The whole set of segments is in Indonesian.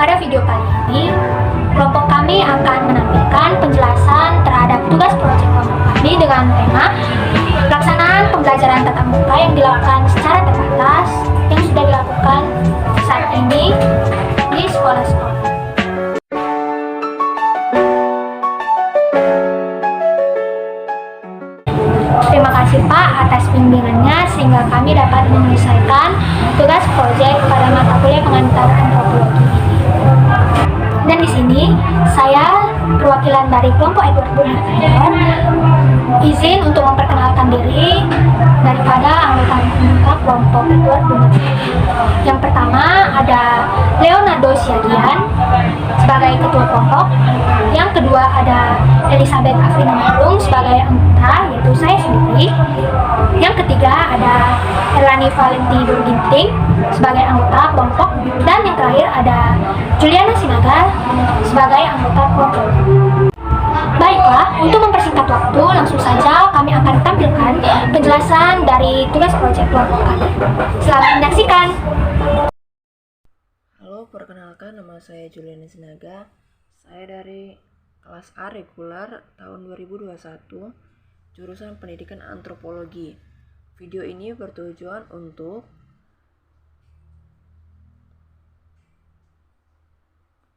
Pada video kali ini, kelompok kami akan menampilkan penjelasan terhadap tugas proyek kelompok kami dengan tema pelaksanaan pembelajaran tatap muka yang dilakukan secara terbatas yang sudah dilakukan saat ini di sekolah-sekolah. Terima kasih Pak atas bimbingannya sehingga kami dapat menyelesaikan tugas proyek pada mata kuliah pengantar antropologi ini. Dan di sini saya perwakilan dari kelompok Edward Bunarthayon izin untuk memperkenalkan diri daripada anggota kelompok Edward Bunarthayon. Yang pertama ada Leonardo Siagian sebagai ketua kelompok. Yang kedua ada Elizabeth Afrina Marung sebagai anggota, yaitu saya sendiri. Yang ketiga ada Erlani Valenti Durginting sebagai anggota kelompok. Dan yang terakhir ada Juliana Sinaga sebagai anggota kelompok. Baiklah, untuk mempersingkat waktu, langsung saja kami akan tampilkan penjelasan dari tugas proyek kelompok kami. Selamat menyaksikan. Halo, perkenalkan nama saya Juliana Sinaga. Saya dari kelas A reguler tahun 2021, jurusan Pendidikan Antropologi. Video ini bertujuan untuk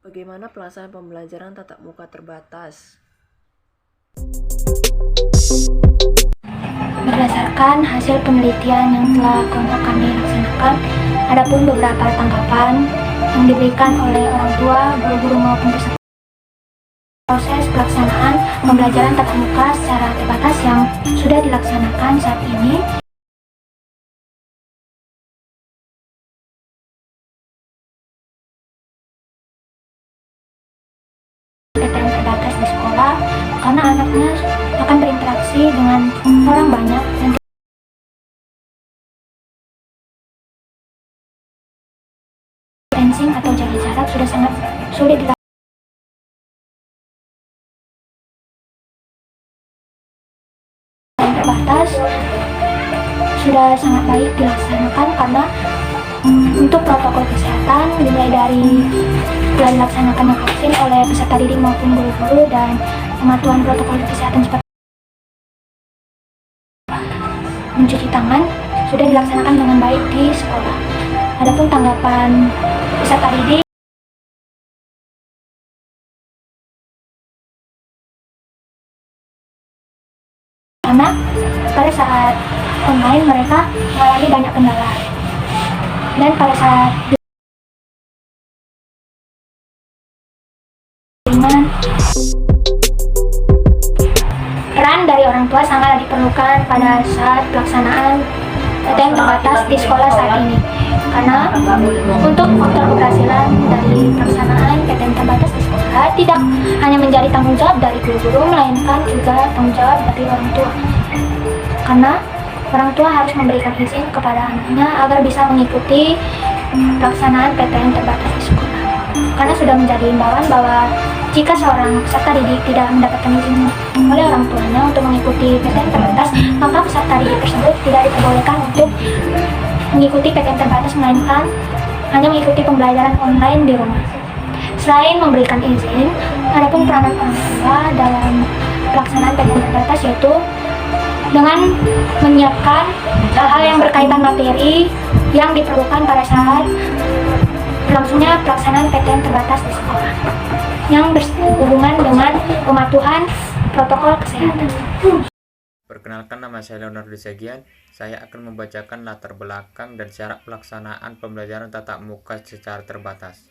bagaimana pelaksanaan pembelajaran tatap muka terbatas. Berdasarkan hasil penelitian yang telah kelompok kami laksanakan, ada pun beberapa tanggapan yang diberikan oleh orang tua, guru-guru maupun peserta proses pelaksanaan pembelajaran tatap muka secara terbatas yang sudah dilaksanakan saat ini. PTM terbatas di sekolah karena anaknya akan berinteraksi dengan orang banyak dan distancing atau jaga jarak sudah sangat sulit dilakukan. Terbatas sudah sangat baik dilaksanakan karena untuk protokol kesehatan dimulai dari telah dilaksanakannya vaksin oleh peserta didik maupun guru-guru dan pematuhan protokol kesehatan seperti mencuci tangan sudah dilaksanakan dengan baik di sekolah. Adapun tanggapan peserta didik karena pada saat online mereka mengalami banyak kendala dan pada saat peran dari orang tua sangat diperlukan pada saat pelaksanaan PTM terbatas di sekolah saat ini karena untuk faktor keberhasilan dari pelaksanaan PTM terbatas di sekolah tidak hanya menjadi tanggung jawab dari guru-guru melainkan juga tanggung jawab dari orang tua karena orang tua harus memberikan izin kepada anaknya agar bisa mengikuti pelaksanaan PTM terbatas di sekolah karena sudah menjadi imbauan bahwa jika seorang peserta didik tidak mendapatkan izin oleh orang tuanya untuk mengikuti PTM terbatas, maka peserta didik tersebut tidak diperbolehkan untuk mengikuti PTM terbatas melainkan hanya mengikuti pembelajaran online di rumah. Selain memberikan izin, ada pun peranan orang tua dalam pelaksanaan PTM terbatas yaitu dengan menyiapkan hal-hal yang berkaitan materi yang diperlukan pada saat berlangsungnya pelaksanaan PTM terbatas di sekolah yang berhubungan dengan pematuhan protokol kesehatan. Perkenalkan, nama saya Leonardo Siagian. Saya akan membacakan latar belakang dan syarat pelaksanaan pembelajaran tatap muka secara terbatas.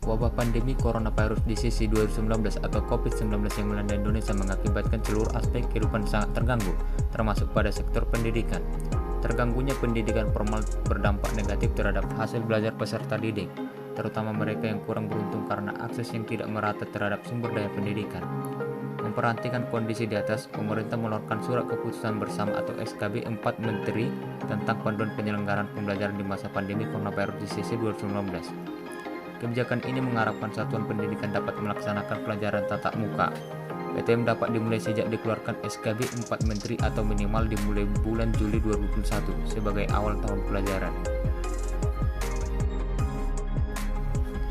Wabah pandemi coronavirus disease 2019 atau COVID-19 yang melanda Indonesia mengakibatkan seluruh aspek kehidupan sangat terganggu, termasuk pada sektor pendidikan. Terganggunya pendidikan formal berdampak negatif terhadap hasil belajar peserta didik, terutama mereka yang kurang beruntung karena akses yang tidak merata terhadap sumber daya pendidikan. Memperhatikan kondisi di atas, pemerintah mengeluarkan surat keputusan bersama atau SKB 4 Menteri tentang panduan penyelenggaraan pembelajaran di masa pandemi coronavirus disease 2019. Kebijakan ini mengharapkan satuan pendidikan dapat melaksanakan pelajaran tatap muka. PTM dapat dimulai sejak dikeluarkan SKB 4 Menteri atau minimal dimulai bulan Juli 2021 sebagai awal tahun pelajaran.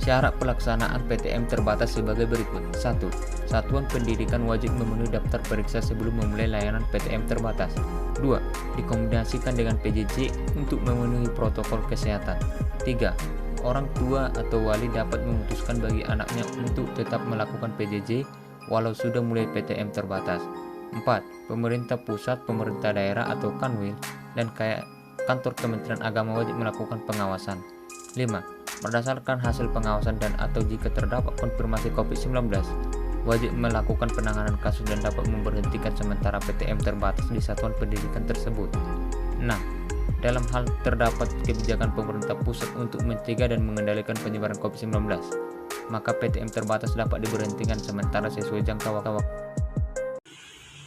Syarat pelaksanaan PTM terbatas sebagai berikut. 1. Satuan pendidikan wajib memenuhi daftar periksa sebelum memulai layanan PTM terbatas. 2. Dikombinasikan dengan PJJ untuk memenuhi protokol kesehatan. 3. Orang tua atau wali dapat memutuskan bagi anaknya untuk tetap melakukan PJJ walau sudah mulai PTM terbatas. 4. Pemerintah pusat, pemerintah daerah atau Kanwil, dan kantor Kementerian Agama wajib melakukan pengawasan. 5. Berdasarkan hasil pengawasan dan atau jika terdapat konfirmasi COVID-19, wajib melakukan penanganan kasus dan dapat memberhentikan sementara PTM terbatas di satuan pendidikan tersebut. 6. Dalam hal terdapat kebijakan pemerintah pusat untuk mencegah dan mengendalikan penyebaran COVID-19, maka PTM terbatas dapat diberhentikan sementara sesuai jangka waktu.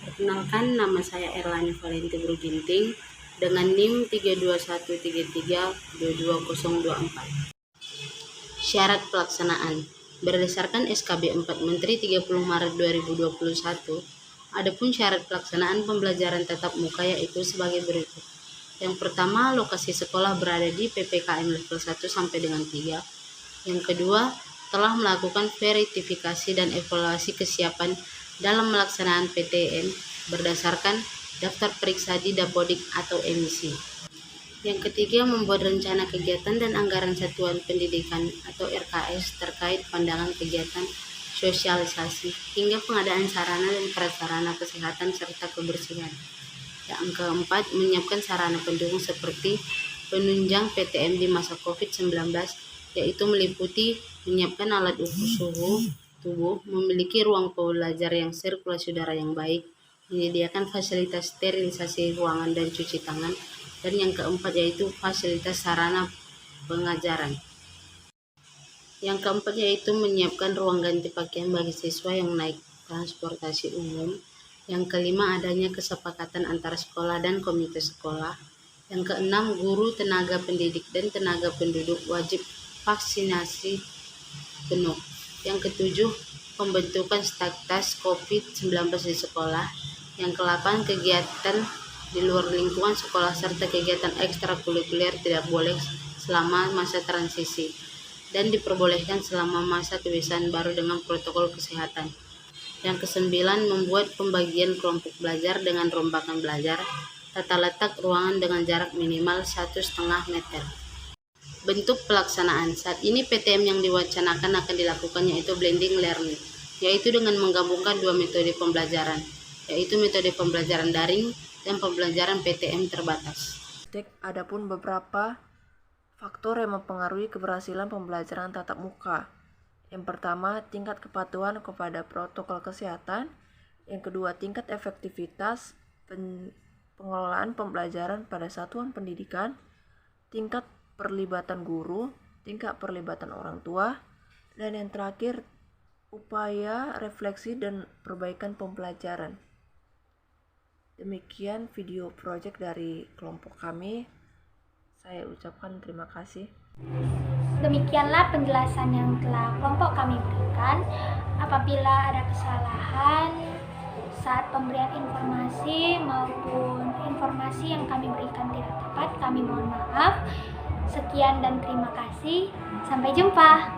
Perkenalkan, nama saya Erlani Valenti Bruginting dengan NIM 32133222024. Syarat pelaksanaan. Berdasarkan SKB 4 Menteri 30 Maret 2021, adapun syarat pelaksanaan pembelajaran tatap muka yaitu sebagai berikut. Yang pertama, lokasi sekolah berada di PPKM level 1 sampai dengan 3. Yang kedua, telah melakukan verifikasi dan evaluasi kesiapan dalam melaksanaan PTM berdasarkan daftar periksa di Dapodik atau emisi. Yang ketiga, membuat rencana kegiatan dan anggaran satuan pendidikan atau RKS terkait pandangan kegiatan sosialisasi hingga pengadaan sarana dan prasarana kesehatan serta kebersihan. Yang keempat, menyiapkan sarana pendukung seperti penunjang PTM di masa COVID-19, yaitu meliputi menyiapkan alat ukur suhu tubuh, memiliki ruang belajar yang sirkulasi udara yang baik, menyediakan fasilitas sterilisasi ruangan dan cuci tangan, dan yang keempat yaitu fasilitas sarana pengajaran. Yang keempat yaitu menyiapkan ruang ganti pakaian bagi siswa yang naik transportasi umum. Yang kelima, adanya kesepakatan antara sekolah dan komite sekolah. Yang keenam, guru, tenaga pendidik, dan tenaga penduduk wajib vaksinasi penuh. Yang ketujuh, pembentukan Satgas COVID-19 di sekolah. Yang ke-8, kegiatan di luar lingkungan sekolah serta kegiatan ekstrakurikuler tidak boleh selama masa transisi dan diperbolehkan selama masa kebiasaan baru dengan protokol kesehatan. Yang ke-9, membuat pembagian kelompok belajar dengan rombakan belajar, tata letak ruangan dengan jarak minimal 1,5 meter. Bentuk pelaksanaan. Saat ini PTM yang diwacanakan akan dilakukan yaitu blending learning, yaitu dengan menggabungkan dua metode pembelajaran, yaitu metode pembelajaran daring dan pembelajaran PTM terbatas. Adapun beberapa faktor yang mempengaruhi keberhasilan pembelajaran tatap muka. Yang pertama, tingkat kepatuhan kepada protokol kesehatan. Yang kedua, tingkat efektivitas pengelolaan pembelajaran pada satuan pendidikan. Tingkat perlibatan guru, tingkat perlibatan orang tua. Dan yang terakhir, upaya refleksi dan perbaikan pembelajaran. Demikian video project dari kelompok kami. Saya ucapkan terima kasih. Demikianlah penjelasan yang telah kelompok kami berikan. Apabila ada kesalahan saat pemberian informasi maupun informasi yang kami berikan tidak tepat, kami mohon maaf. Sekian dan terima kasih. Sampai jumpa.